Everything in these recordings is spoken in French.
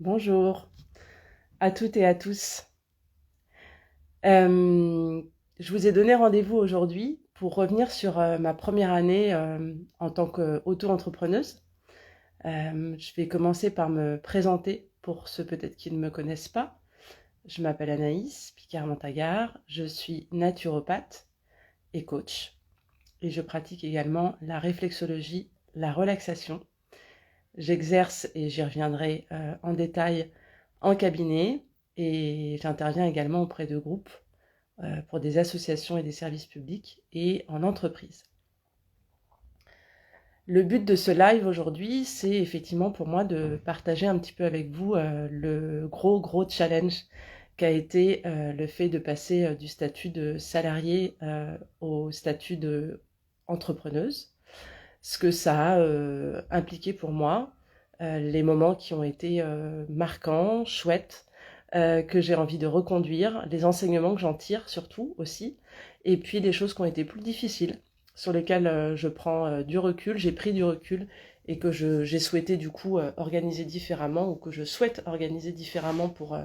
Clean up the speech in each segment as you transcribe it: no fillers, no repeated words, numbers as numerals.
Bonjour à toutes et à tous. Je vous ai donné rendez-vous aujourd'hui pour revenir sur ma première année en tant qu'auto-entrepreneuse. Je vais commencer par me présenter pour ceux peut-être qui ne me connaissent pas. Je m'appelle Anaïs Picard-Montagard, je suis naturopathe et coach et je pratique également la réflexologie, la relaxation. J'exerce, et j'y reviendrai en détail, en cabinet et j'interviens également auprès de groupes pour des associations et des services publics et en entreprise. Le but de ce live aujourd'hui, c'est effectivement pour moi de partager un petit peu avec vous le gros challenge qu'a été le fait de passer du statut de salarié au statut de entrepreneuse, ce que ça a impliqué pour moi, les moments qui ont été marquants, chouettes, que j'ai envie de reconduire, les enseignements que j'en tire surtout aussi, et puis les choses qui ont été plus difficiles, sur lesquelles je prends du recul, j'ai pris du recul, et que j'ai souhaité du coup organiser différemment, ou que je souhaite organiser différemment pour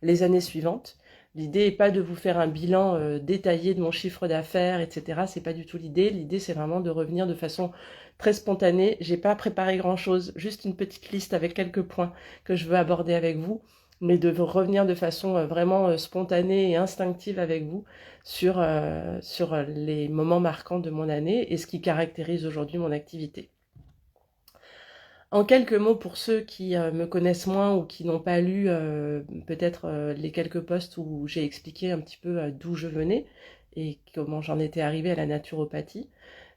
les années suivantes. L'idée n'est pas de vous faire un bilan détaillé de mon chiffre d'affaires, etc. C'est pas du tout l'idée. L'idée, c'est vraiment de revenir de façon très spontanée. J'ai pas préparé grand-chose, juste une petite liste avec quelques points que je veux aborder avec vous, mais de revenir de façon vraiment spontanée et instinctive avec vous sur les moments marquants de mon année et ce qui caractérise aujourd'hui mon activité. En quelques mots, pour ceux qui me connaissent moins ou qui n'ont pas lu peut-être les quelques posts où j'ai expliqué un petit peu d'où je venais et comment j'en étais arrivée à la naturopathie,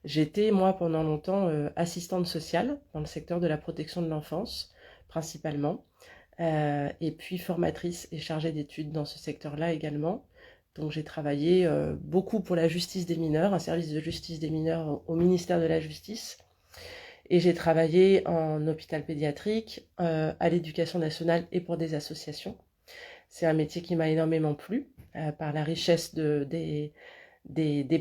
j'étais moi pendant longtemps assistante sociale dans le secteur de la protection de l'enfance principalement, et puis formatrice et chargée d'études dans ce secteur-là également. Donc j'ai travaillé beaucoup pour la justice des mineurs, un service de justice des mineurs au ministère de la Justice. Et j'ai travaillé en hôpital pédiatrique, à l'éducation nationale et pour des associations. C'est un métier qui m'a énormément plu, par la richesse des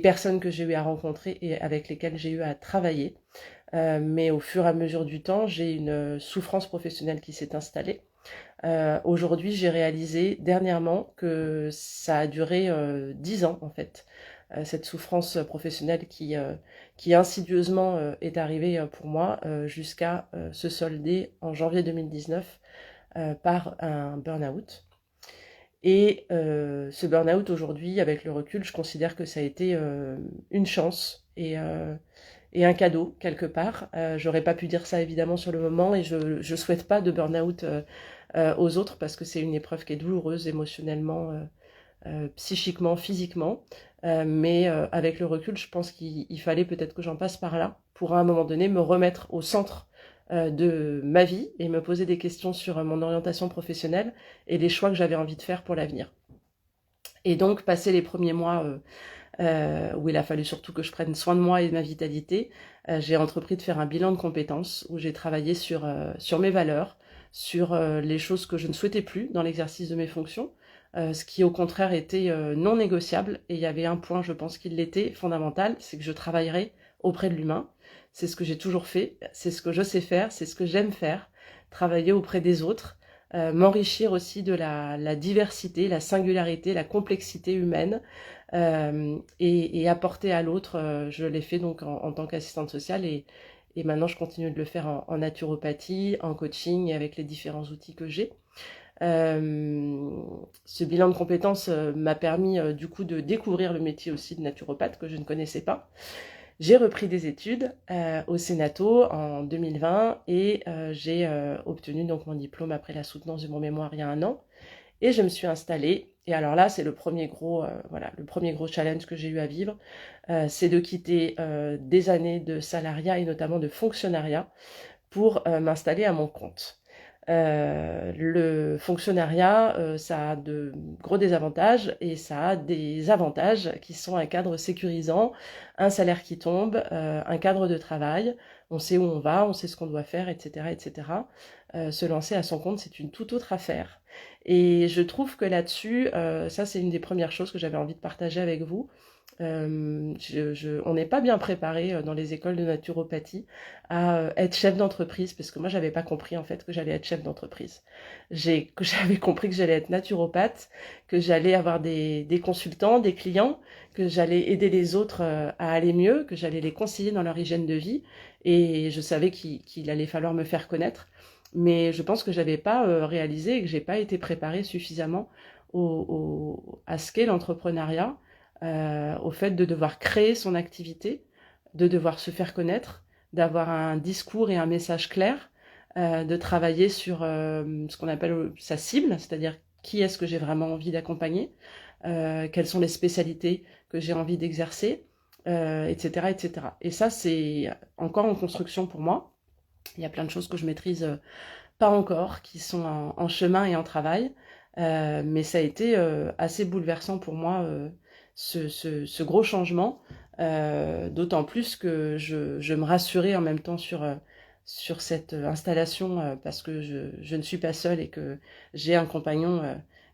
personnes que j'ai eu à rencontrer et avec lesquelles j'ai eu à travailler. Mais au fur et à mesure du temps, j'ai une souffrance professionnelle qui s'est installée. Aujourd'hui, j'ai réalisé dernièrement que ça a duré 10 ans en fait, cette souffrance professionnelle qui insidieusement est arrivée pour moi jusqu'à se solder en janvier 2019 par un burn-out. Et ce burn-out aujourd'hui, avec le recul, je considère que ça a été une chance et un cadeau quelque part. J'aurais pas pu dire ça évidemment sur le moment et je souhaite pas de burn-out aux autres parce que c'est une épreuve qui est douloureuse émotionnellement, psychiquement, physiquement. Mais avec le recul, je pense qu'il fallait peut-être que j'en passe par là pour à un moment donné me remettre au centre de ma vie et me poser des questions sur mon orientation professionnelle et les choix que j'avais envie de faire pour l'avenir. Et donc, passer les premiers mois où il a fallu surtout que je prenne soin de moi et de ma vitalité, j'ai entrepris de faire un bilan de compétences où j'ai travaillé sur mes valeurs, sur les choses que je ne souhaitais plus dans l'exercice de mes fonctions, ce qui au contraire était non négociable. Et il y avait un point, je pense qu'il l'était, fondamental, c'est que je travaillerais auprès de l'humain. C'est ce que j'ai toujours fait, c'est ce que je sais faire, c'est ce que j'aime faire, travailler auprès des autres, m'enrichir aussi de la diversité, la singularité, la complexité humaine, et apporter à l'autre. Je l'ai fait donc en tant qu'assistante sociale et maintenant je continue de le faire en naturopathie, en coaching et avec les différents outils que j'ai. Ce bilan de compétences m'a permis du coup de découvrir le métier aussi de naturopathe que je ne connaissais pas. J'ai repris des études au Sénato en 2020 et j'ai obtenu donc mon diplôme après la soutenance de mon mémoire il y a un an. Et je me suis installée. Et alors là, c'est le premier gros challenge que j'ai eu à vivre, c'est de quitter des années de salariat et notamment de fonctionnariat pour m'installer à mon compte. Le fonctionnariat, ça a de gros désavantages et ça a des avantages qui sont un cadre sécurisant, un salaire qui tombe, un cadre de travail, on sait où on va, on sait ce qu'on doit faire, etc. etc. Se lancer à son compte, c'est une toute autre affaire. Et je trouve que là-dessus, ça c'est une des premières choses que j'avais envie de partager avec vous, On n'est pas bien préparé dans les écoles de naturopathie à être chef d'entreprise, parce que moi j'avais pas compris en fait que j'allais être chef d'entreprise. J'avais compris que j'allais être naturopathe, que j'allais avoir des consultants, des clients, que j'allais aider les autres à aller mieux, que j'allais les conseiller dans leur hygiène de vie, et je savais qu'il allait falloir me faire connaître. Mais je pense que j'avais pas réalisé et que j'ai pas été préparée suffisamment à ce qu'est l'entrepreneuriat, au fait de devoir créer son activité, de devoir se faire connaître, d'avoir un discours et un message clair, de travailler sur ce qu'on appelle sa cible, c'est-à-dire qui est-ce que j'ai vraiment envie d'accompagner, quelles sont les spécialités que j'ai envie d'exercer, etc., etc. Et ça, c'est encore en construction pour moi. Il y a plein de choses que je maîtrise pas encore, qui sont en chemin et en travail. Mais ça a été assez bouleversant pour moi, ce gros changement, d'autant plus que je me rassurais en même temps sur cette installation, parce que je ne suis pas seule et que j'ai un compagnon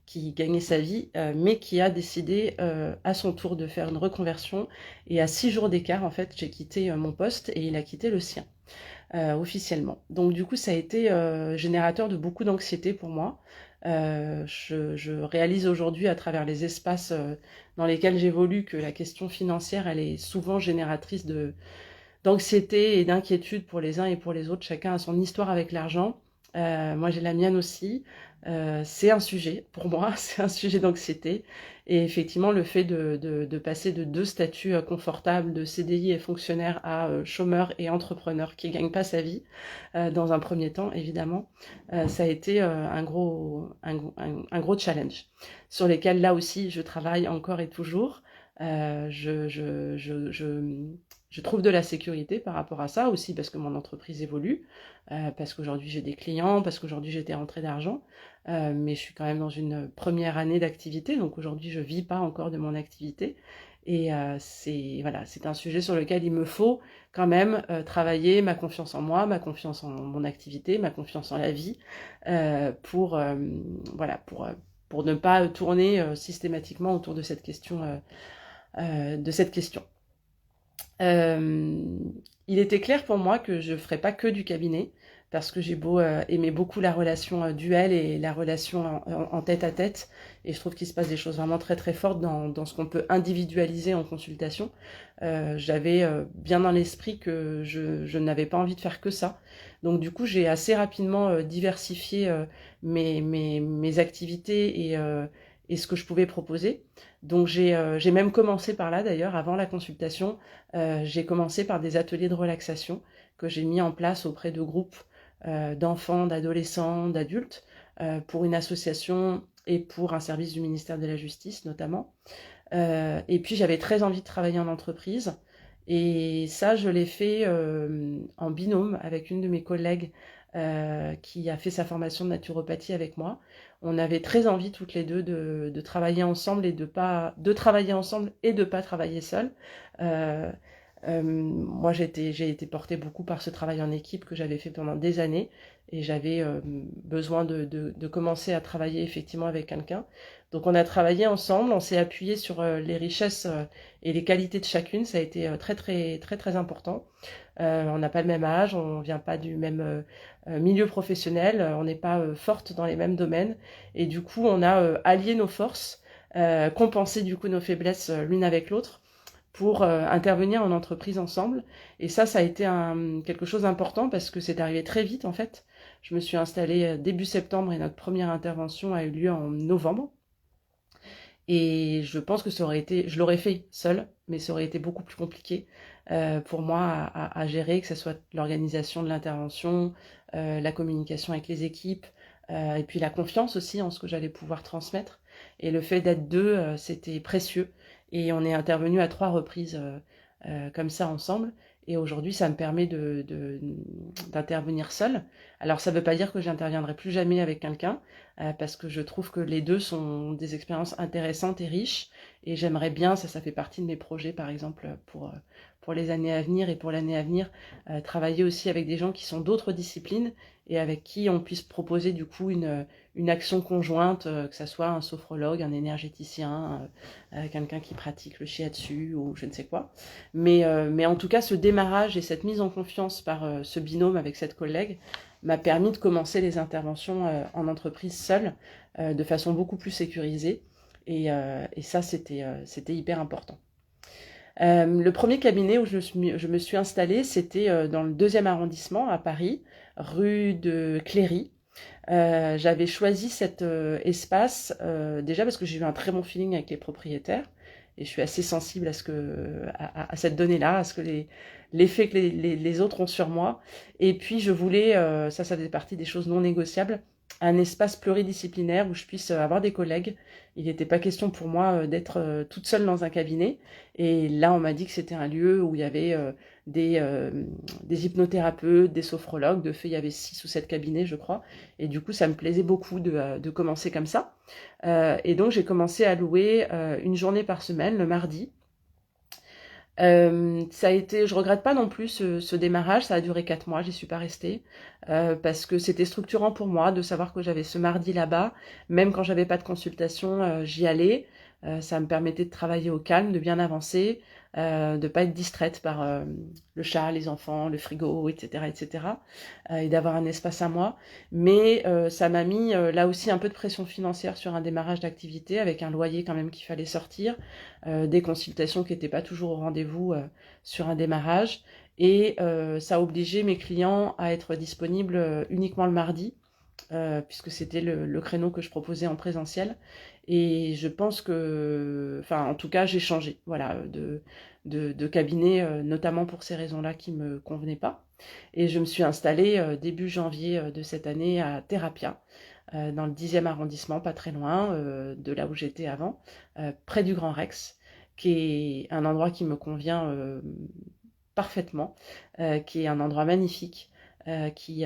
qui gagnait sa vie, mais qui a décidé à son tour de faire une reconversion. Et à 6 jours d'écart, en fait, j'ai quitté mon poste et il a quitté le sien. Officiellement. Donc du coup, ça a été générateur de beaucoup d'anxiété pour moi. Je réalise aujourd'hui à travers les espaces dans lesquels j'évolue que la question financière, elle est souvent génératrice d'anxiété et d'inquiétude pour les uns et pour les autres. Chacun a son histoire avec l'argent. Moi, j'ai la mienne aussi. C'est un sujet, pour moi, c'est un sujet d'anxiété. Et effectivement, le fait de passer de 2 statuts confortables de CDI et fonctionnaire à chômeur et entrepreneur qui ne gagne pas sa vie, dans un premier temps, évidemment, ça a été un gros challenge sur lesquels, là aussi, je travaille encore et toujours. Je trouve de la sécurité par rapport à ça aussi, parce que mon entreprise évolue, parce qu'aujourd'hui j'ai des clients, parce qu'aujourd'hui j'ai des rentrées d'argent, mais je suis quand même dans une première année d'activité, donc aujourd'hui je vis pas encore de mon activité, et c'est un sujet sur lequel il me faut quand même travailler ma confiance en moi, ma confiance en mon activité, ma confiance en la vie, pour ne pas tourner systématiquement autour de cette question. Euh, il était clair pour moi que je ne ferais pas que du cabinet, parce que j'ai beau aimer beaucoup la relation duel et la relation en tête à tête, et je trouve qu'il se passe des choses vraiment très très fortes dans ce qu'on peut individualiser en consultation. J'avais bien dans l'esprit que je n'avais pas envie de faire que ça. Donc du coup, j'ai assez rapidement diversifié mes activités et ce que je pouvais proposer. Donc j'ai même commencé par là d'ailleurs, avant la consultation, j'ai commencé par des ateliers de relaxation que j'ai mis en place auprès de groupes d'enfants, d'adolescents, d'adultes, pour une association et pour un service du ministère de la Justice notamment. Et puis j'avais très envie de travailler en entreprise. Et ça, je l'ai fait en binôme avec une de mes collègues qui a fait sa formation de naturopathie avec moi. On avait très envie toutes les deux de travailler ensemble et de travailler ensemble et de pas travailler seul. Euh, Moi, j'ai été portée beaucoup par ce travail en équipe que j'avais fait pendant des années, et j'avais besoin de commencer à travailler effectivement avec quelqu'un. Donc, on a travaillé ensemble, on s'est appuyé sur les richesses et les qualités de chacune. Ça a été très, très, très, très important. On n'a pas le même âge, on vient pas du même milieu professionnel, on n'est pas fortes dans les mêmes domaines, et du coup, on a allié nos forces, compensé du coup nos faiblesses l'une avec l'autre, pour intervenir en entreprise ensemble. Et ça a été quelque chose d'important, parce que c'est arrivé très vite en fait. Je me suis installée début septembre et notre première intervention a eu lieu en novembre. Et je pense que je l'aurais fait seule, mais ça aurait été beaucoup plus compliqué pour moi à gérer, que ce soit l'organisation de l'intervention, la communication avec les équipes, et puis la confiance aussi en ce que j'allais pouvoir transmettre. Et le fait d'être deux, c'était précieux. Et on est intervenu à 3 reprises comme ça ensemble. Et aujourd'hui, ça me permet d'intervenir seule. Alors, ça ne veut pas dire que j'interviendrai plus jamais avec quelqu'un, parce que je trouve que les deux sont des expériences intéressantes et riches. Et j'aimerais bien, ça fait partie de mes projets, par exemple, pour les années à venir et pour l'année à venir, travailler aussi avec des gens qui sont d'autres disciplines et avec qui on puisse proposer du coup une action conjointe, que ça soit un sophrologue, un énergéticien, quelqu'un qui pratique le shiatsu ou je ne sais quoi. Mais en tout cas, ce démarrage et cette mise en confiance par ce binôme avec cette collègue m'a permis de commencer les interventions en entreprise seule, de façon beaucoup plus sécurisée. Et ça, c'était hyper important. Le premier cabinet où je me suis installée, c'était dans le 2e arrondissement à Paris, rue de Cléry. J'avais choisi cet espace déjà parce que j'ai eu un très bon feeling avec les propriétaires et je suis assez sensible à cette donnée-là, à ce que l'effet que les autres ont sur moi. Et puis je voulais, ça faisait partie des choses non négociables, un espace pluridisciplinaire où je puisse avoir des collègues. Il n'était pas question pour moi d'être toute seule dans un cabinet. Et là, on m'a dit que c'était un lieu où il y avait des hypnothérapeutes, des sophrologues. De fait, il y avait 6 ou 7 cabinets, je crois. Et du coup, ça me plaisait beaucoup de commencer comme ça. Et donc, j'ai commencé à louer une journée par semaine, le mardi. Ça a été, je regrette pas non plus ce démarrage, ça a duré 4 mois, j'y suis pas restée, parce que c'était structurant pour moi de savoir que j'avais ce mardi là-bas, même quand j'avais pas de consultation, j'y allais, ça me permettait de travailler au calme, de bien avancer, de pas être distraite par le chat, les enfants, le frigo, etc., etc., et d'avoir un espace à moi. Mais ça m'a mis là aussi un peu de pression financière sur un démarrage d'activité, avec un loyer quand même qu'il fallait sortir, des consultations qui n'étaient pas toujours au rendez-vous sur un démarrage. Et ça a obligé mes clients à être disponibles uniquement le mardi, puisque c'était le créneau que je proposais en présentiel. Et je pense que, enfin, en tout cas, j'ai changé, voilà, de cabinet, notamment pour ces raisons-là qui me convenaient pas. Et je me suis installée début janvier de cette année à Thérapia, dans le 10e arrondissement, pas très loin de là où j'étais avant, près du Grand Rex, qui est un endroit qui me convient parfaitement, qui est un endroit magnifique, qui,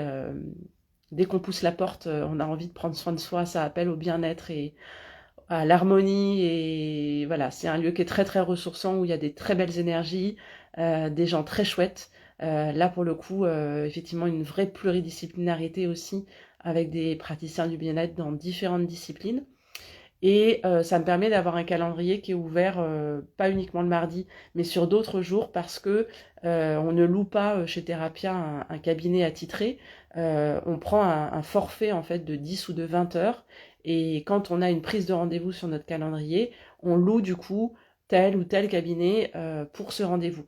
dès qu'on pousse la porte, on a envie de prendre soin de soi, ça appelle au bien-être et à l'harmonie. Et voilà, c'est un lieu qui est très très ressourçant, où il y a des très belles énergies, des gens très chouettes. Là, pour le coup, effectivement, une vraie pluridisciplinarité aussi, avec des praticiens du bien-être dans différentes disciplines. Et ça me permet d'avoir un calendrier qui est ouvert, pas uniquement le mardi, mais sur d'autres jours, parce que on ne loue pas chez Thérapia un cabinet attitré. On prend un forfait en fait de 10 ou de 20 heures. Et quand on a une prise de rendez-vous sur notre calendrier, on loue du coup tel ou tel cabinet pour ce rendez-vous.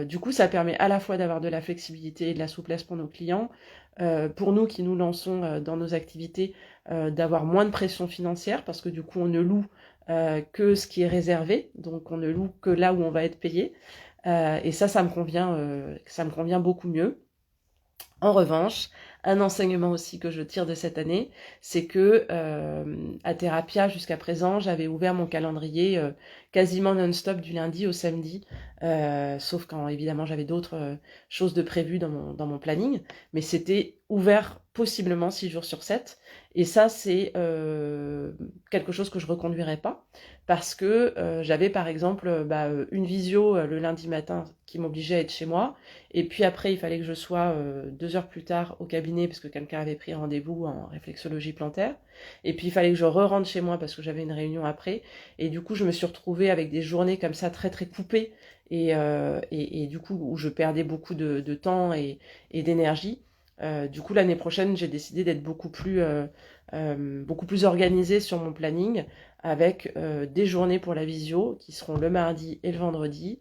Du coup, ça permet à la fois d'avoir de la flexibilité et de la souplesse pour nos clients, pour nous qui nous lançons dans nos activités, d'avoir moins de pression financière, parce que du coup, on ne loue que ce qui est réservé, donc on ne loue que là où on va être payé. Et ça me convient beaucoup mieux. En revanche, un enseignement aussi que je tire de cette année, c'est que à Thérapia, jusqu'à présent, j'avais ouvert mon calendrier quasiment non-stop du lundi au samedi, sauf quand évidemment j'avais d'autres choses de prévues dans mon planning, mais c'était ouvert possiblement 6 jours sur 7. Et ça, c'est quelque chose que je reconduirais pas, parce que j'avais par exemple une visio le lundi matin qui m'obligeait à être chez moi. Et puis après, il fallait que je sois 2 heures plus tard au cabinet parce que quelqu'un avait pris rendez-vous en réflexologie plantaire. Et puis il fallait que je re-rentre chez moi parce que j'avais une réunion après. Et du coup, je me suis retrouvée avec des journées comme ça très très coupées et du coup où je perdais beaucoup de temps et d'énergie. Du coup, l'année prochaine, j'ai décidé d'être beaucoup plus organisée sur mon planning, avec des journées pour la visio qui seront le mardi et le vendredi,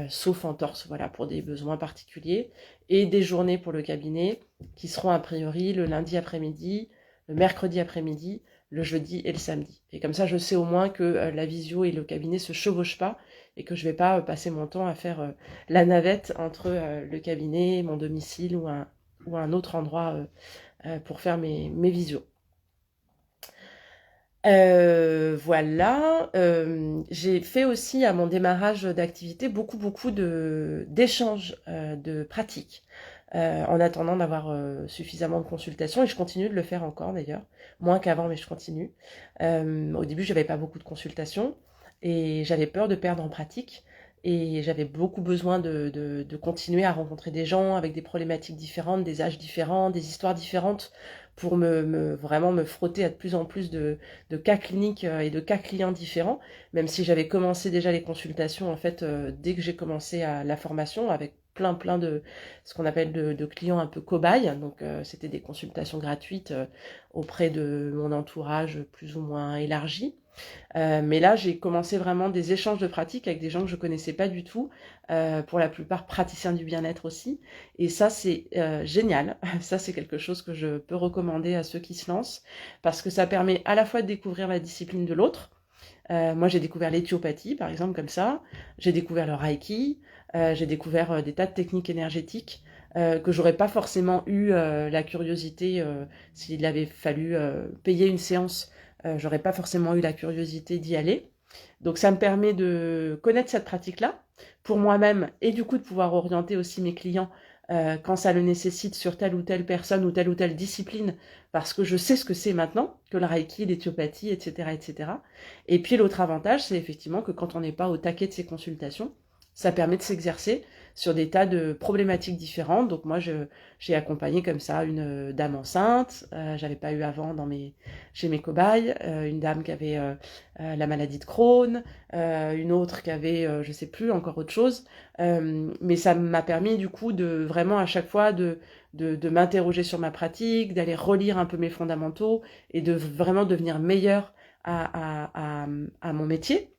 sauf entorse, voilà, pour des besoins particuliers, et des journées pour le cabinet qui seront a priori le lundi après-midi, le mercredi après-midi, le jeudi et le samedi. Et comme ça, je sais au moins que la visio et le cabinet se chevauchent pas et que je vais pas passer mon temps à faire la navette entre le cabinet, mon domicile ou un autre endroit pour faire mes visios. Voilà, j'ai fait aussi à mon démarrage d'activité beaucoup d'échanges de pratiques, en attendant d'avoir suffisamment de consultations, et je continue de le faire encore d'ailleurs, moins qu'avant, mais je continue. Au début, j'avais pas beaucoup de consultations et j'avais peur de perdre en pratique. et j'avais beaucoup besoin de continuer à rencontrer des gens avec des problématiques différentes, des âges différents, des histoires différentes, pour vraiment me frotter à de plus en plus de cas cliniques et de cas clients différents, même si j'avais commencé déjà les consultations, en fait, dès que j'ai commencé à la formation, avec plein de ce qu'on appelle de clients un peu cobayes. Donc c'était des consultations gratuites auprès de mon entourage plus ou moins élargi. Mais là, j'ai commencé vraiment des échanges de pratiques avec des gens que je connaissais pas du tout, pour la plupart praticiens du bien-être aussi. Et ça, c'est génial. Ça, c'est quelque chose que je peux recommander à ceux qui se lancent, parce que ça permet à la fois de découvrir la discipline de l'autre. Moi, j'ai découvert l'éthiopathie, par exemple, comme ça. J'ai découvert le reiki. J'ai découvert des tas de techniques énergétiques que j'aurais pas forcément eu la curiosité s'il avait fallu payer une séance. J'aurais pas forcément eu la curiosité d'y aller. Donc ça me permet de connaître cette pratique-là pour moi-même et du coup de pouvoir orienter aussi mes clients quand ça le nécessite sur telle ou telle personne ou telle discipline, parce que je sais ce que c'est maintenant, que le reiki, l'éthiopathie, etc., etc. Et puis l'autre avantage, c'est effectivement que quand on n'est pas au taquet de ces consultations, ça permet de s'exercer sur des tas de problématiques différentes. Donc moi, j'ai accompagné comme ça une dame enceinte, j'avais pas eu avant chez mes cobayes, une dame qui avait la maladie de Crohn, une autre qui avait, je sais plus, encore autre chose. Mais ça m'a permis du coup de vraiment à chaque fois de m'interroger sur ma pratique, d'aller relire un peu mes fondamentaux et de vraiment devenir meilleure à mon métier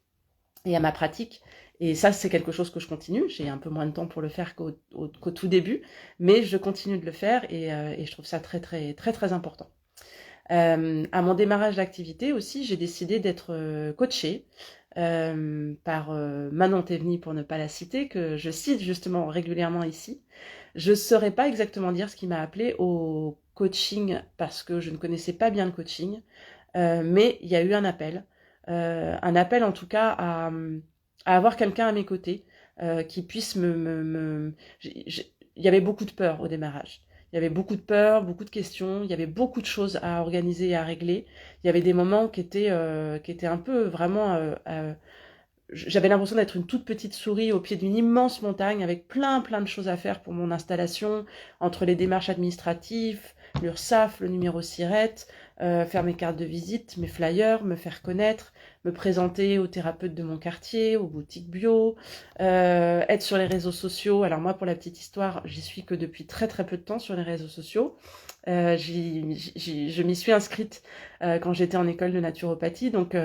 et à ma pratique. Et ça, c'est quelque chose que je continue. J'ai un peu moins de temps pour le faire qu'au tout début, mais je continue de le faire et je trouve ça très important. À mon démarrage d'activité aussi, j'ai décidé d'être coachée par Manon Théveny, pour ne pas la citer, que je cite justement régulièrement ici. Je ne saurais pas exactement dire ce qui m'a appelée au coaching parce que je ne connaissais pas bien le coaching, mais il y a eu un appel en tout cas à avoir quelqu'un à mes côtés qui puisse il y avait beaucoup de peur au démarrage. Il y avait beaucoup de peur, beaucoup de questions, il y avait beaucoup de choses à organiser et à régler. Il y avait des moments qui étaient un peu vraiment... j'avais l'impression d'être une toute petite souris au pied d'une immense montagne avec plein de choses à faire pour mon installation, entre les démarches administratives, l'URSSAF, le numéro SIRET, faire mes cartes de visite, mes flyers, me faire connaître, me présenter aux thérapeutes de mon quartier, aux boutiques bio, être sur les réseaux sociaux. Alors moi, pour la petite histoire, j'y suis que depuis très peu de temps sur les réseaux sociaux. Je m'y suis inscrite quand j'étais en école de naturopathie, donc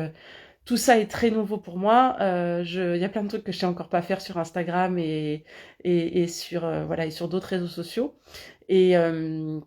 tout ça est très nouveau pour moi. Il y a plein de trucs que je sais encore pas faire sur Instagram et sur voilà, et sur d'autres réseaux sociaux. Et, euh,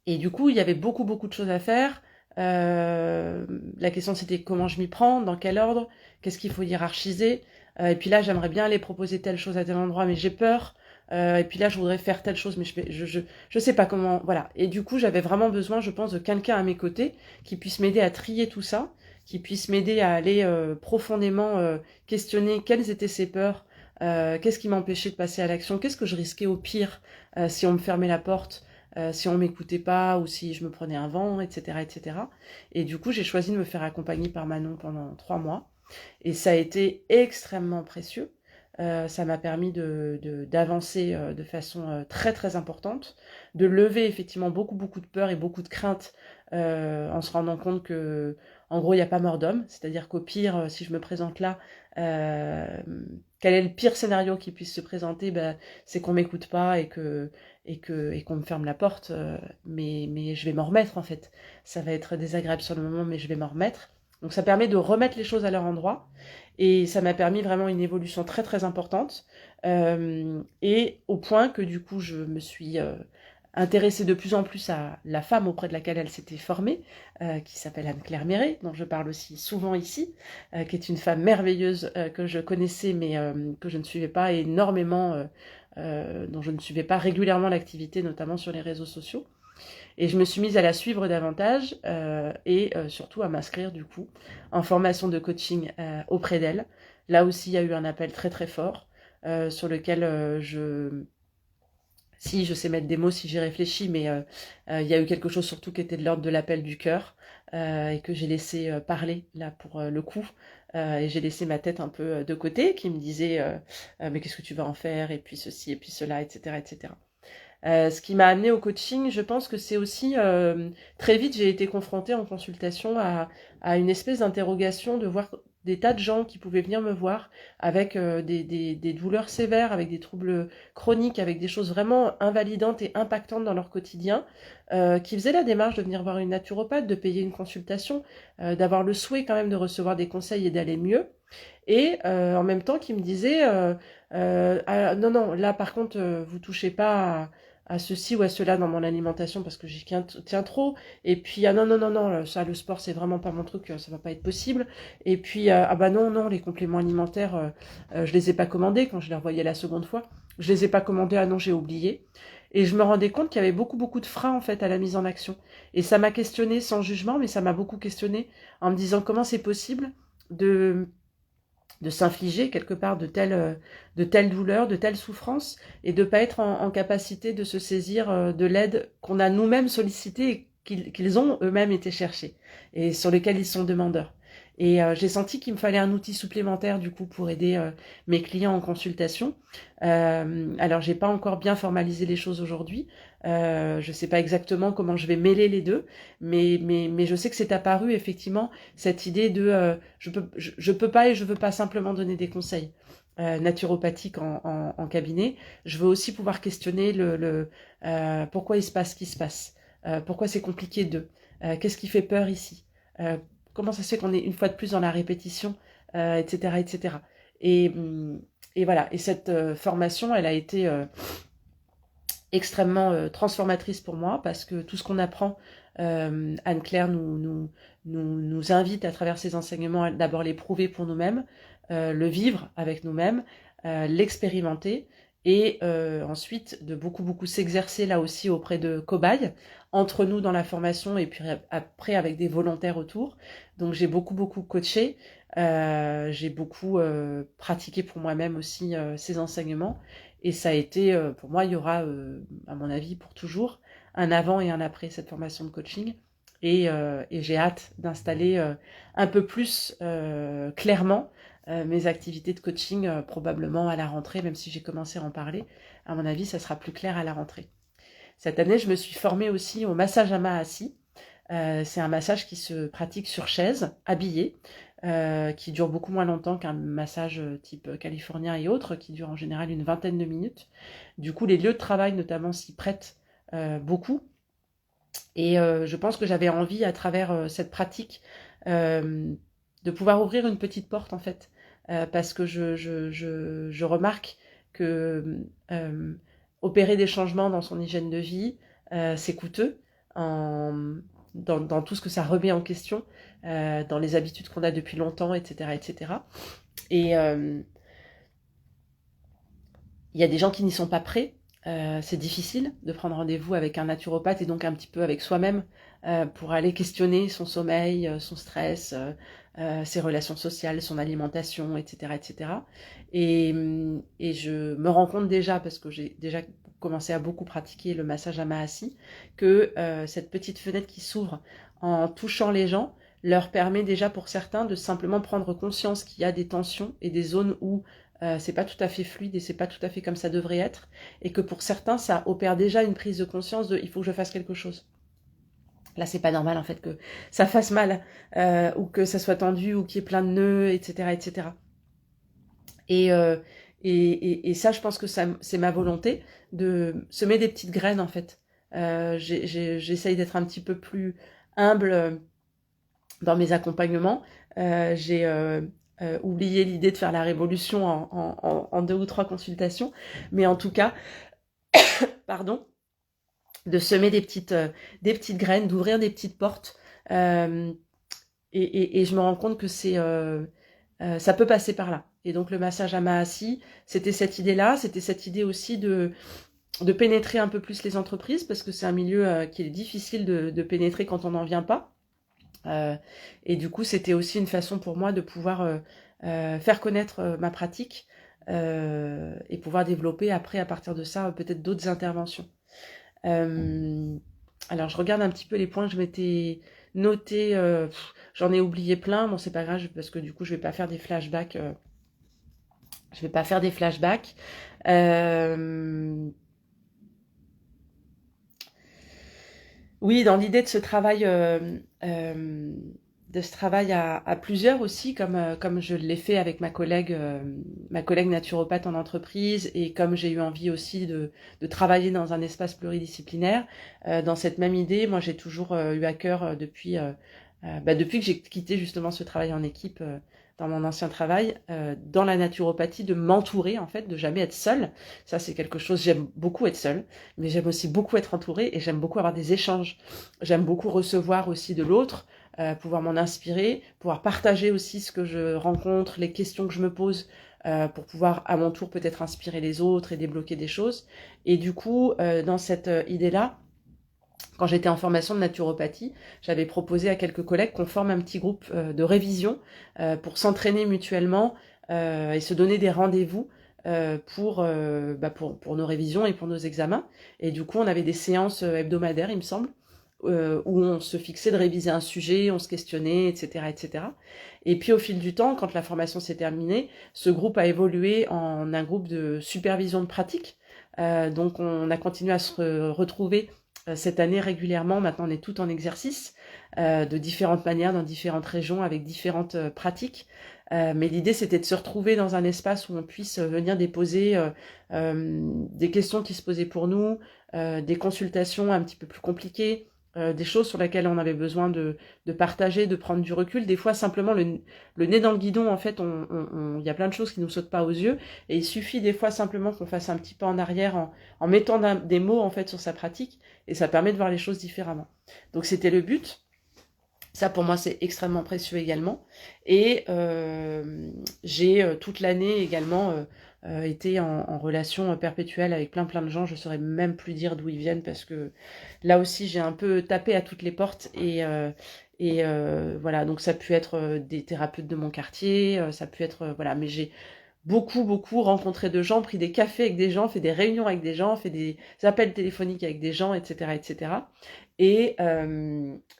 et du coup, il y avait beaucoup de choses à faire. La question c'était comment je m'y prends, dans quel ordre, qu'est-ce qu'il faut hiérarchiser. Et puis là, j'aimerais bien aller proposer telle chose à tel endroit, mais j'ai peur. Et puis là, je voudrais faire telle chose, mais je sais pas comment. Voilà. Et du coup, j'avais vraiment besoin, je pense, de quelqu'un à mes côtés qui puisse m'aider à trier tout ça, qui puisse m'aider à aller profondément questionner quelles étaient ces peurs, qu'est-ce qui m'empêchait de passer à l'action, qu'est-ce que je risquais au pire si on me fermait la porte, si on m'écoutait pas ou si je me prenais un vent, etc., etc. Et du coup, j'ai choisi de me faire accompagner par Manon pendant 3 mois. Et ça a été extrêmement précieux. Ça m'a permis d'avancer de façon très importante, de lever effectivement beaucoup de peur et beaucoup de crainte en se rendant compte que, en gros, il n'y a pas mort d'homme. C'est-à-dire qu'au pire, si je me présente là, euh, quel est le pire scénario qui puisse se présenter? Ben, c'est qu'on m'écoute pas et qu'on me ferme la porte. Mais je vais m'en remettre en fait. Ça va être désagréable sur le moment, mais je vais m'en remettre. Donc ça permet de remettre les choses à leur endroit. Et ça m'a permis vraiment une évolution très importante. Et au point que du coup, je me suis intéressée de plus en plus à la femme auprès de laquelle elle s'était formée, qui s'appelle Anne-Claire Méret, dont je parle aussi souvent ici, qui est une femme merveilleuse que je connaissais mais que je ne suivais pas énormément, dont je ne suivais pas régulièrement l'activité, notamment sur les réseaux sociaux. Et je me suis mise à la suivre davantage et surtout à m'inscrire du coup en formation de coaching auprès d'elle. Là aussi, il y a eu un appel très fort sur lequel si je sais mettre des mots, si j'y réfléchis, mais il y a eu quelque chose surtout qui était de l'ordre de l'appel du cœur et que j'ai laissé parler là pour le coup. et j'ai laissé ma tête un peu de côté, qui me disait mais qu'est-ce que tu vas en faire, et puis ceci, et puis cela, etc., etc. Ce qui m'a amené au coaching, je pense que c'est aussi très vite j'ai été confrontée en consultation à une espèce d'interrogation de voir des tas de gens qui pouvaient venir me voir avec des douleurs sévères, avec des troubles chroniques, avec des choses vraiment invalidantes et impactantes dans leur quotidien, qui faisaient la démarche de venir voir une naturopathe, de payer une consultation, d'avoir le souhait quand même de recevoir des conseils et d'aller mieux. Et en même temps qui me disaient ah, non, non, là par contre, vous touchez pas à ceci ou à cela dans mon alimentation parce que j'y tiens trop. Et puis, ah non, non, non, non, ça, le sport, c'est vraiment pas mon truc, ça va pas être possible. Et puis, ah bah non, non, les compléments alimentaires, je les ai pas commandés quand je les revoyais la seconde fois. Je les ai pas commandés, ah non, j'ai oublié. Et je me rendais compte qu'il y avait beaucoup, beaucoup de freins, en fait, à la mise en action. Et ça m'a questionné sans jugement, mais ça m'a beaucoup questionné en me disant comment c'est possible de s'infliger quelque part de telles douleurs, de telles souffrances, et de ne pas être en capacité de se saisir de l'aide qu'on a nous-mêmes sollicitée et qu'ils ont eux-mêmes été chercher, et sur lesquels ils sont demandeurs. Et j'ai senti qu'il me fallait un outil supplémentaire du coup pour aider mes clients en consultation. Alors j'ai pas encore bien formalisé les choses aujourd'hui. Je sais pas exactement comment je vais mêler les deux, mais je sais que c'est apparu effectivement cette idée de je peux pas et je veux pas simplement donner des conseils naturopathiques en cabinet. Je veux aussi pouvoir questionner pourquoi il se passe ce qui se passe, pourquoi c'est compliqué qu'est-ce qui fait peur ici, comment ça se fait qu'on est une fois de plus dans la répétition, etc., etc. Et, et voilà. Et cette formation, elle a été extrêmement transformatrice pour moi parce que tout ce qu'on apprend, Anne-Claire nous invite à travers ses enseignements à d'abord l'éprouver pour nous-mêmes, le vivre avec nous-mêmes, l'expérimenter et ensuite de beaucoup beaucoup s'exercer là aussi auprès de cobayes, entre nous dans la formation et puis après avec des volontaires autour. Donc j'ai beaucoup beaucoup coaché, j'ai beaucoup pratiqué pour moi-même aussi ces enseignements. Et ça a été, pour moi, il y aura, à mon avis, pour toujours, un avant et un après cette formation de coaching. Et j'ai hâte d'installer un peu plus clairement mes activités de coaching, probablement à la rentrée, même si j'ai commencé à en parler. À mon avis, ça sera plus clair à la rentrée. Cette année, je me suis formée aussi au massage à main assis. C'est un massage qui se pratique sur chaise, habillé, qui dure beaucoup moins longtemps qu'un massage type californien et autres, qui dure en général une vingtaine de minutes. Du coup, les lieux de travail notamment s'y prêtent beaucoup. Et je pense que j'avais envie, à travers cette pratique, de pouvoir ouvrir une petite porte, en fait. Parce que je remarque que opérer des changements dans son hygiène de vie, c'est coûteux dans tout ce que ça remet en question, dans les habitudes qu'on a depuis longtemps, etc. etc. Et il y a des gens qui n'y sont pas prêts. C'est difficile de prendre rendez-vous avec un naturopathe et donc un petit peu avec soi-même pour aller questionner son sommeil, son stress, ses relations sociales, son alimentation, etc. etc. Et je me rends compte déjà, parce que j'ai déjà commencé à beaucoup pratiquer le massage à main assis, que cette petite fenêtre qui s'ouvre en touchant les gens leur permet déjà pour certains de simplement prendre conscience qu'il y a des tensions et des zones où c'est pas tout à fait fluide et c'est pas tout à fait comme ça devrait être, et que pour certains ça opère déjà une prise de conscience de il faut que je fasse quelque chose. Là c'est pas normal en fait que ça fasse mal, ou que ça soit tendu, ou qu'il y ait plein de nœuds, etc. etc. Et, ça je pense que c'est ma volonté de semer des petites graines en fait. J'essaye d'être un petit peu plus humble dans mes accompagnements. J'ai oublié l'idée de faire la révolution en 2 ou 3 consultations, mais en tout cas, pardon, de semer des petites graines, d'ouvrir des petites portes, et je me rends compte que ça peut passer par là. Et donc le massage à main assis, c'était cette idée-là, c'était cette idée aussi de pénétrer un peu plus les entreprises, parce que c'est un milieu qui est difficile de pénétrer quand on n'en vient pas. Et du coup, c'était aussi une façon pour moi de pouvoir faire connaître ma pratique, et pouvoir développer après, à partir de ça, peut-être d'autres interventions. Alors, je regarde un petit peu les points que je m'étais noté, j'en ai oublié plein, bon c'est pas grave parce que du coup je vais pas faire des flashbacks. Je vais pas faire des flashbacks. Oui, dans l'idée de ce travail à plusieurs aussi, comme je l'ai fait avec ma collègue naturopathe en entreprise, et comme j'ai eu envie aussi de travailler dans un espace pluridisciplinaire. Dans cette même idée, moi j'ai toujours eu à cœur depuis que j'ai quitté justement ce travail en équipe dans mon ancien travail, dans la naturopathie, de m'entourer en fait, de jamais être seule. Ça c'est quelque chose, j'aime beaucoup être seule, mais j'aime aussi beaucoup être entourée et j'aime beaucoup avoir des échanges. J'aime beaucoup recevoir aussi de l'autre, pouvoir m'en inspirer, pouvoir partager aussi ce que je rencontre, les questions que je me pose, pour pouvoir à mon tour peut-être inspirer les autres et débloquer des choses. Et du coup, dans cette idée-là, quand j'étais en formation de naturopathie, j'avais proposé à quelques collègues qu'on forme un petit groupe de révision pour s'entraîner mutuellement et se donner des rendez-vous pour nos révisions et pour nos examens. Et du coup, on avait des séances hebdomadaires, il me semble, où on se fixait de réviser un sujet, on se questionnait, etc., etc. Et puis au fil du temps, quand la formation s'est terminée, ce groupe a évolué en un groupe de supervision de pratique. Donc on a continué à se retrouver cette année régulièrement. Maintenant, on est tout en exercice de différentes manières, dans différentes régions, avec différentes pratiques. Mais l'idée, c'était de se retrouver dans un espace où on puisse venir déposer des questions qui se posaient pour nous, des consultations un petit peu plus compliquées, des choses sur lesquelles on avait besoin de partager, de prendre du recul. Des fois, simplement le nez dans le guidon, en fait, il y a plein de choses qui nous sautent pas aux yeux. Et il suffit des fois simplement qu'on fasse un petit pas en arrière en mettant des mots, en fait, sur sa pratique. Et ça permet de voir les choses différemment. Donc, c'était le but. Ça, pour moi, c'est extrêmement précieux également. Et j'ai toute l'année également été en relation perpétuelle avec plein de gens. Je saurais même plus dire d'où ils viennent parce que là aussi, j'ai un peu tapé à toutes les portes. Voilà, donc ça a pu être des thérapeutes de mon quartier, ça a pu être... voilà, mais j'ai beaucoup rencontré de gens, pris des cafés avec des gens, fait des réunions avec des gens, fait des appels téléphoniques avec des gens, etc., etc. Et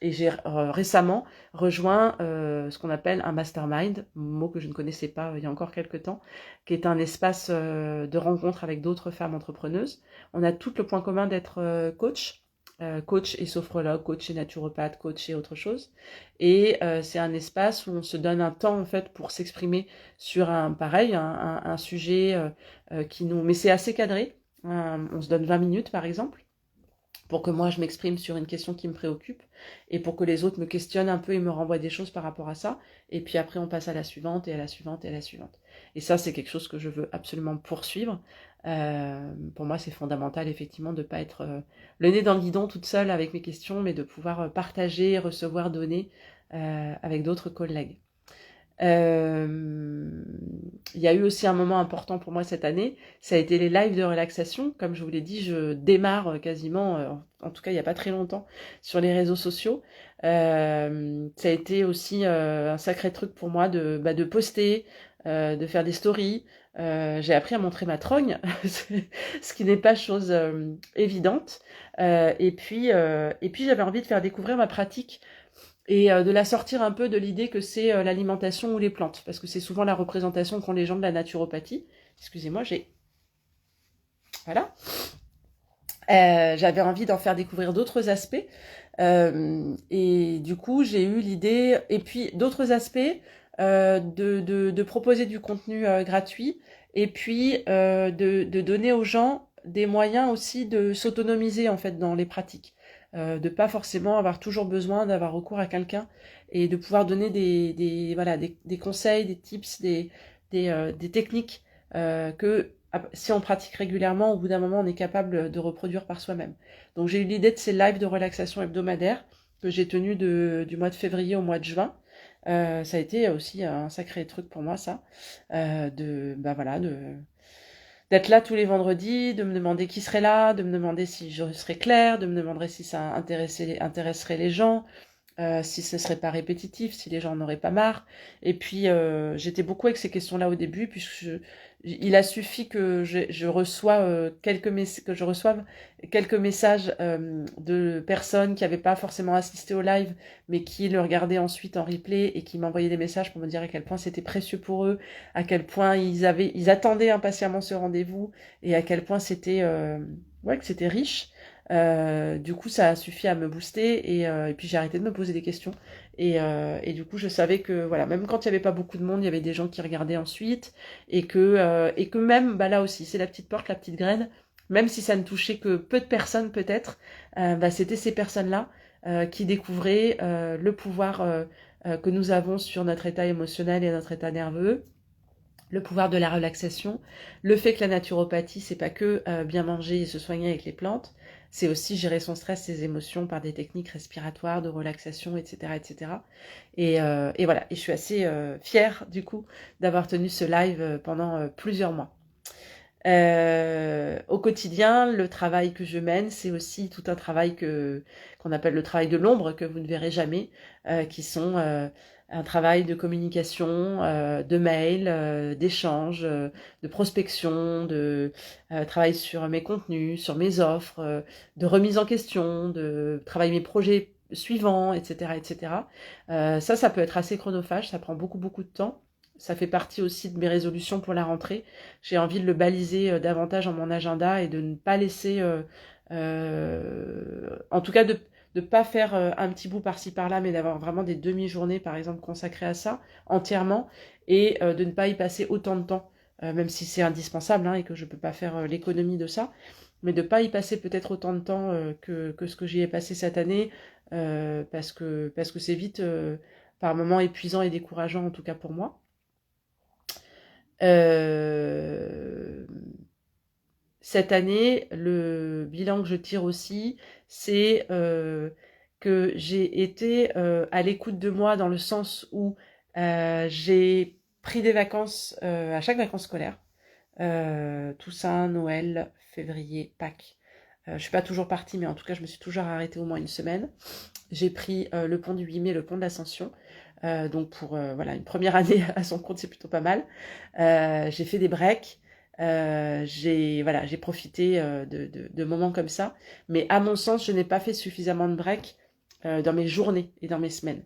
j'ai récemment rejoint ce qu'on appelle un mastermind, mot que je ne connaissais pas il y a encore quelques temps, qui est un espace de rencontre avec d'autres femmes entrepreneuses. On a tout le point commun d'être coach et sophrologue, coach et naturopathe, coach et autre chose. Et c'est un espace où on se donne un temps en fait pour s'exprimer sur un sujet qui nous... Mais c'est assez cadré. On se donne 20 minutes par exemple pour que moi je m'exprime sur une question qui me préoccupe et pour que les autres me questionnent un peu et me renvoient des choses par rapport à ça. Et puis après on passe à la suivante et à la suivante et à la suivante. Et ça c'est quelque chose que je veux absolument poursuivre. Pour moi c'est fondamental effectivement de ne pas être le nez dans le guidon toute seule avec mes questions, mais de pouvoir partager, recevoir, donner avec d'autres collègues. Il y a eu aussi un moment important pour moi cette année, ça a été les lives de relaxation. Comme je vous l'ai dit, je démarre quasiment, en tout cas il n'y a pas très longtemps, sur les réseaux sociaux. Ça a été aussi un sacré truc pour moi de poster, de faire des stories. J'ai appris à montrer ma trogne, ce qui n'est pas chose évidente. Et puis j'avais envie de faire découvrir ma pratique et de la sortir un peu de l'idée que c'est l'alimentation ou les plantes, parce que c'est souvent la représentation qu'ont les gens de la naturopathie. Excusez-moi, Voilà. J'avais envie d'en faire découvrir d'autres aspects, et du coup, j'ai eu l'idée, et puis d'autres aspects, de proposer du contenu gratuit, et puis de donner aux gens des moyens aussi de s'autonomiser, en fait, dans les pratiques. De pas forcément avoir toujours besoin d'avoir recours à quelqu'un et de pouvoir donner des conseils, des tips, des techniques que si on pratique régulièrement, au bout d'un moment, on est capable de reproduire par soi-même. Donc j'ai eu l'idée de ces lives de relaxation hebdomadaires que j'ai tenus du mois de février au mois de juin. Ça a été aussi un sacré truc pour moi, ça, d'être là tous les vendredis, de me demander qui serait là, de me demander si je serais claire, de me demander si ça intéresserait les gens, si ce serait pas répétitif, si les gens n'auraient pas marre. Et puis j'étais beaucoup avec ces questions-là au début, puisque il a suffi que que je reçoive quelques messages de personnes qui n'avaient pas forcément assisté au live, mais qui le regardaient ensuite en replay et qui m'envoyaient des messages pour me dire à quel point c'était précieux pour eux, à quel point ils attendaient impatiemment ce rendez-vous et à quel point ouais, que c'était riche. Du coup, ça a suffi à me booster et puis j'ai arrêté de me poser des questions. Et du coup, je savais que voilà, même quand il n'y avait pas beaucoup de monde, il y avait des gens qui regardaient ensuite et que même, bah là aussi, c'est la petite porte, la petite graine. Même si ça ne touchait que peu de personnes peut-être, bah, c'était ces personnes-là qui découvraient le pouvoir que nous avons sur notre état émotionnel et notre état nerveux, le pouvoir de la relaxation, le fait que la naturopathie, c'est pas que bien manger et se soigner avec les plantes, c'est aussi gérer son stress, ses émotions par des techniques respiratoires, de relaxation, etc., etc. Et voilà, et je suis assez fière du coup d'avoir tenu ce live pendant plusieurs mois. Au quotidien, le travail que je mène, c'est aussi tout un travail qu'on appelle le travail de l'ombre, que vous ne verrez jamais, qui sont un travail de communication, de mail, d'échange, de prospection, de travail sur mes contenus, sur mes offres, de remise en question, de travailler mes projets suivants, etc., etc. Ça peut être assez chronophage, ça prend beaucoup, beaucoup de temps. Ça fait partie aussi de mes résolutions pour la rentrée. J'ai envie de le baliser davantage en mon agenda et de ne pas laisser, en tout cas de ne pas faire un petit bout par-ci par-là, mais d'avoir vraiment des demi-journées, par exemple, consacrées à ça entièrement et de ne pas y passer autant de temps, même si c'est indispensable hein, et que je ne peux pas faire l'économie de ça, mais de ne pas y passer peut-être autant de temps que ce que j'y ai passé cette année, parce que c'est vite, par moments, épuisant et décourageant, en tout cas pour moi. Euh, Cette année, le bilan que je tire aussi, c'est que j'ai été à l'écoute de moi dans le sens où j'ai pris des vacances à chaque vacances scolaires. Toussaint, Noël, février, Pâques. Je ne suis pas toujours partie, mais en tout cas, je me suis toujours arrêtée au moins une semaine. J'ai pris le pont du 8 mai, le pont de l'Ascension. Donc pour voilà, une première année à son compte, c'est plutôt pas mal. J'ai fait des breaks. J'ai profité de moments comme ça. Mais à mon sens, je n'ai pas fait suffisamment de breaks dans mes journées et dans mes semaines.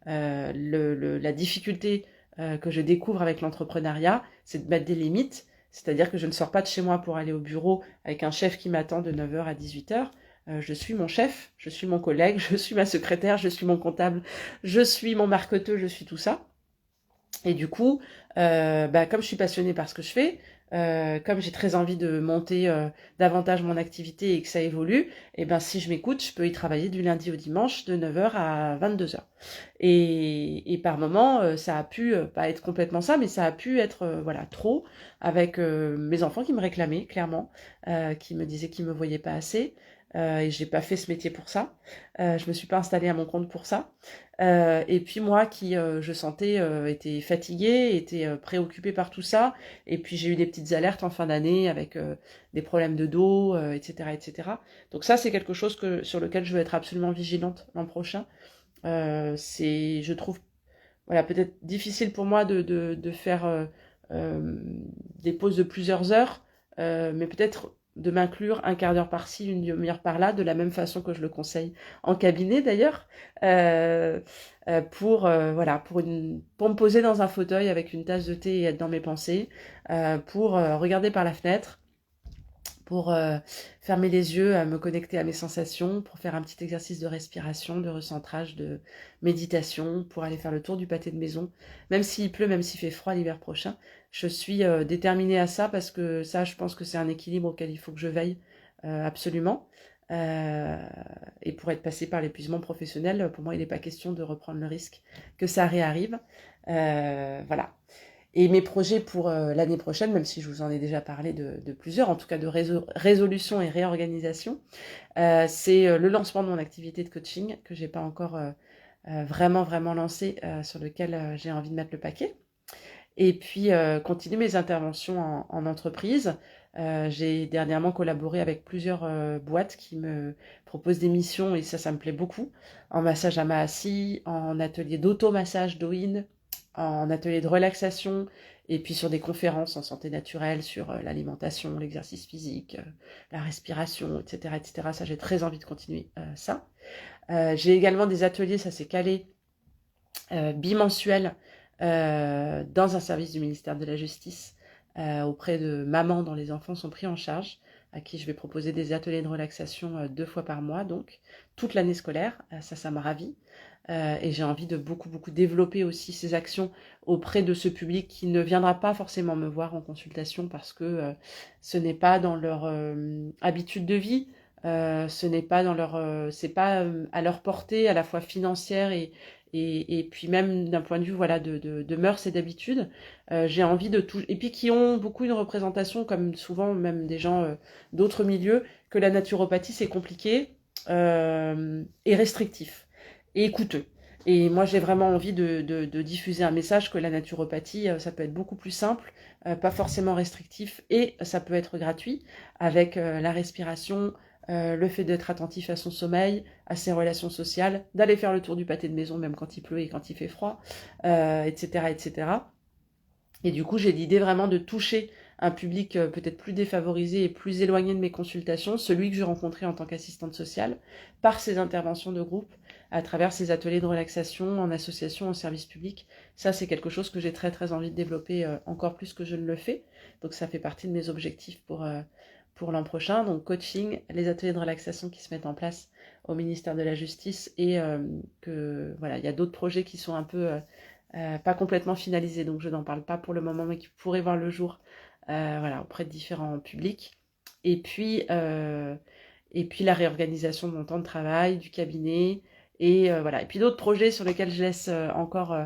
La difficulté que je découvre avec l'entrepreneuriat, c'est de mettre des limites. C'est-à-dire que je ne sors pas de chez moi pour aller au bureau avec un chef qui m'attend de 9h à 18h. Je suis mon chef, je suis mon collègue, je suis ma secrétaire, je suis mon comptable, je suis mon marketeur, je suis tout ça. Et du coup, comme je suis passionnée par ce que je fais, comme j'ai très envie de monter davantage mon activité et que ça évolue, et ben si je m'écoute, je peux y travailler du lundi au dimanche de 9h à 22h. Et par moment, ça a pu pas être complètement ça, mais ça a pu être voilà trop avec mes enfants qui me réclamaient clairement, qui me disaient qu'ils me voyaient pas assez. Et j'ai pas fait ce métier pour ça. Je me suis pas installée à mon compte pour ça. Et puis moi qui, je sentais, était fatiguée, était préoccupée par tout ça. Et puis j'ai eu des petites alertes en fin d'année avec des problèmes de dos, etc., etc. Donc ça, c'est quelque chose sur lequel je veux être absolument vigilante l'an prochain. Je trouve, voilà, peut-être difficile pour moi de faire euh, des pauses de plusieurs heures, mais peut-être de m'inclure un quart d'heure par-ci, une demi-heure par-là, de la même façon que je le conseille en cabinet d'ailleurs, voilà, pour me poser dans un fauteuil avec une tasse de thé et être dans mes pensées, pour regarder par la fenêtre, pour fermer les yeux, me connecter à mes sensations, pour faire un petit exercice de respiration, de recentrage, de méditation, pour aller faire le tour du pâté de maison. Même s'il pleut, même s'il fait froid l'hiver prochain, je suis déterminée à ça parce que ça, je pense que c'est un équilibre auquel il faut que je veille absolument. Et pour être passée par l'épuisement professionnel, pour moi, il n'est pas question de reprendre le risque que ça réarrive. Voilà. Et mes projets pour l'année prochaine, même si je vous en ai déjà parlé de plusieurs, en tout cas de résolution et réorganisation, c'est le lancement de mon activité de coaching que j'ai pas encore vraiment vraiment lancé, sur lequel j'ai envie de mettre le paquet. Et puis continuer mes interventions en entreprise. J'ai dernièrement collaboré avec plusieurs boîtes qui me proposent des missions et ça me plaît beaucoup. En massage à Mahasi, en atelier d'automassage d'Oin, en atelier de relaxation et puis sur des conférences en santé naturelle, sur l'alimentation, l'exercice physique, la respiration, etc., etc. Ça, j'ai très envie de continuer ça. J'ai également des ateliers, ça s'est calé, bimensuels dans un service du ministère de la Justice auprès de mamans dont les enfants sont pris en charge, à qui je vais proposer des ateliers de relaxation 2 fois par mois, donc toute l'année scolaire. Ça me ravit. Et j'ai envie de beaucoup développer aussi ces actions auprès de ce public qui ne viendra pas forcément me voir en consultation parce que ce n'est pas dans leur habitude de vie, ce n'est pas dans leur, c'est pas à leur portée à la fois financière et puis même d'un point de vue voilà de mœurs et d'habitudes. J'ai envie de tout, et puis qui ont beaucoup une représentation comme souvent même des gens d'autres milieux, que la naturopathie c'est compliqué et restrictif et coûteux. Et moi, j'ai vraiment envie de diffuser un message que la naturopathie, ça peut être beaucoup plus simple, pas forcément restrictif, et ça peut être gratuit, avec la respiration, le fait d'être attentif à son sommeil, à ses relations sociales, d'aller faire le tour du pâté de maison, même quand il pleut et quand il fait froid, etc., etc. Et du coup, j'ai l'idée vraiment de toucher un public peut-être plus défavorisé et plus éloigné de mes consultations, celui que j'ai rencontré en tant qu'assistante sociale, par ces interventions de groupe, à travers ces ateliers de relaxation en association, en service public. Ça, c'est quelque chose que j'ai très envie de développer encore plus que je ne le fais. Donc ça fait partie de mes objectifs pour l'an prochain. Donc coaching, les ateliers de relaxation qui se mettent en place au ministère de la Justice, et que voilà, il y a d'autres projets qui sont un peu pas complètement finalisés, donc je n'en parle pas pour le moment, mais qui pourraient voir le jour voilà, auprès de différents publics. Et puis la réorganisation de mon temps de travail, du cabinet, et voilà. Et puis d'autres projets sur lesquels je laisse encore,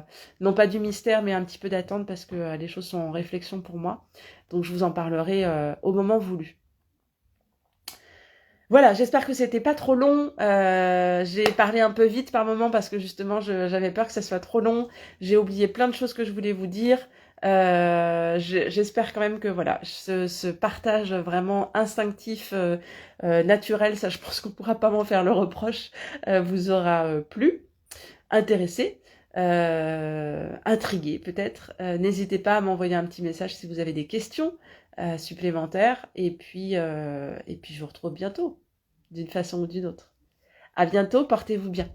non pas du mystère, mais un petit peu d'attente, parce que les choses sont en réflexion pour moi. Donc je vous en parlerai au moment voulu. Voilà, j'espère que c'était pas trop long. J'ai parlé un peu vite par moment parce que justement j'avais peur que ça soit trop long. J'ai oublié plein de choses que je voulais vous dire. J'espère quand même que voilà, ce partage vraiment instinctif, naturel, ça je pense qu'on pourra pas m'en faire le reproche, vous aura plu, intéressé, intrigué peut-être. N'hésitez pas à m'envoyer un petit message si vous avez des questions supplémentaires. Et puis je vous retrouve bientôt, d'une façon ou d'une autre. À bientôt, portez-vous bien.